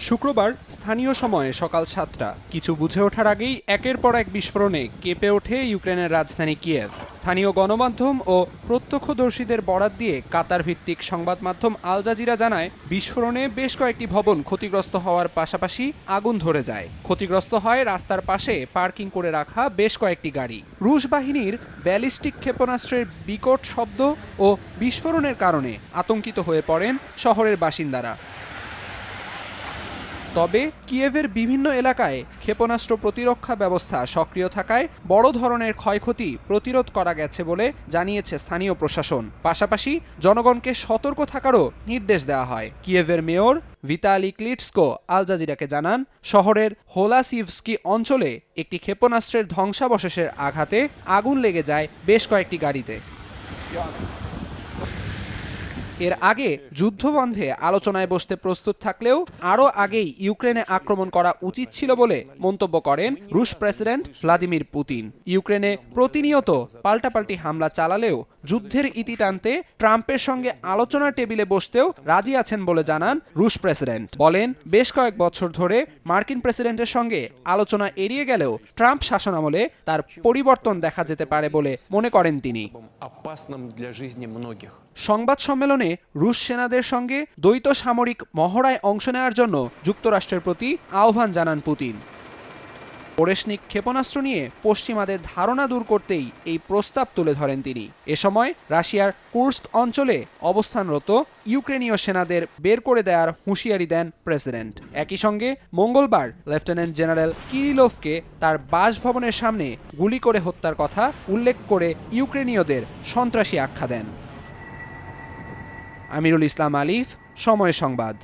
শুক্রবার স্থানীয় সময়ে সকাল ৭টা কিছু বুঝে ওঠার আগেই একের পর এক বিস্ফোরণে কেঁপে ওঠে ইউক্রেনের রাজধানী কিয়েভ। স্থানীয় গণমাধ্যম ও প্রত্যক্ষদর্শীদের বরাত দিয়ে কাতার ভিত্তিক সংবাদ মাধ্যম আল জাজিরা জানায়, বিস্ফোরণে বেশ কয়েকটি ভবন ক্ষতিগ্রস্ত হওয়ার পাশাপাশি আগুন ধরে যায়। ক্ষতিগ্রস্ত হয় রাস্তার পাশে পার্কিং করে রাখা বেশ কয়েকটি গাড়ি। রুশ বাহিনীর ব্যালিস্টিক ক্ষেপণাস্ত্রের বিকট শব্দ ও বিস্ফোরণের কারণে আতঙ্কিত হয়ে পড়েন শহরের বাসিন্দারা। তবে কিয়েভের বিভিন্ন এলাকায় ক্ষেপণাস্ত্র প্রতিরক্ষা ব্যবস্থা সক্রিয় থাকায় বড় ধরনের ক্ষয়ক্ষতি প্রতিরোধ করা গেছে বলে জানিয়েছে স্থানীয় প্রশাসন। পাশাপাশি জনগণকে সতর্ক থাকারও নির্দেশ দেওয়া হয়। কিয়েভের মেয়র ভিতালি ক্লিটসকো আল জাজিরাকে জানান, শহরের হোলাসিভস্কি অঞ্চলে একটি ক্ষেপণাস্ত্রের ধ্বংসাবশেষের আঘাতে আগুন লেগে যায় বেশ কয়েকটি গাড়িতে। এর আগে যুদ্ধবন্ধে আলোচনায় বসতে প্রস্তুত থাকলেও আরও আগেই ইউক্রেনে আক্রমণ করা উচিত ছিল বলে মন্তব্য করেন রুশ প্রেসিডেন্ট ভ্লাদিমির পুতিন। ইউক্রেনে প্রতিনিয়ত পাল্টাপাল্টি হামলা চালালেও যুদ্ধের ইতি টানতে ট্রাম্পের সঙ্গে আলোচনার টেবিলে বসতেও রাজি আছেন বলে জানান রুশ প্রেসিডেন্ট। বলেন, বেশ কয়েক বছর ধরে মার্কিন প্রেসিডেন্টের সঙ্গে আলোচনা এড়িয়ে গেলেও ট্রাম্প শাসনামলে তার পরিবর্তন দেখা যেতে পারে বলে মনে করেন তিনি। সংবাদ সম্মেলনে রুশ সেনাদের সঙ্গে দ্বৈত সামরিক মহড়ায় অংশ নেওয়ার জন্য যুক্তরাষ্ট্রের প্রতি আহ্বান জানান পুতিন। ওরেশনিক ক্ষেপণাস্ত্র নিয়ে পশ্চিমাদের ধারণা দূর করতেই এই প্রস্তাব তুলে ধরেন তিনি। এ সময় রাশিয়ার কুর্স্ক অঞ্চলে অবস্থানরত ইউক্রেনীয় সেনাদের বের করে দেওয়ার হুঁশিয়ারি দেন প্রেসিডেন্ট। একই সঙ্গে মঙ্গলবার লেফটেন্যান্ট জেনারেল কিরিলোভকে তার বাসভবনের সামনে গুলি করে হত্যার কথা উল্লেখ করে ইউক্রেনীয়দের সন্ত্রাসী আখ্যা দেন। আমিরুল ইসলাম আলিফ, সময় সংবাদ।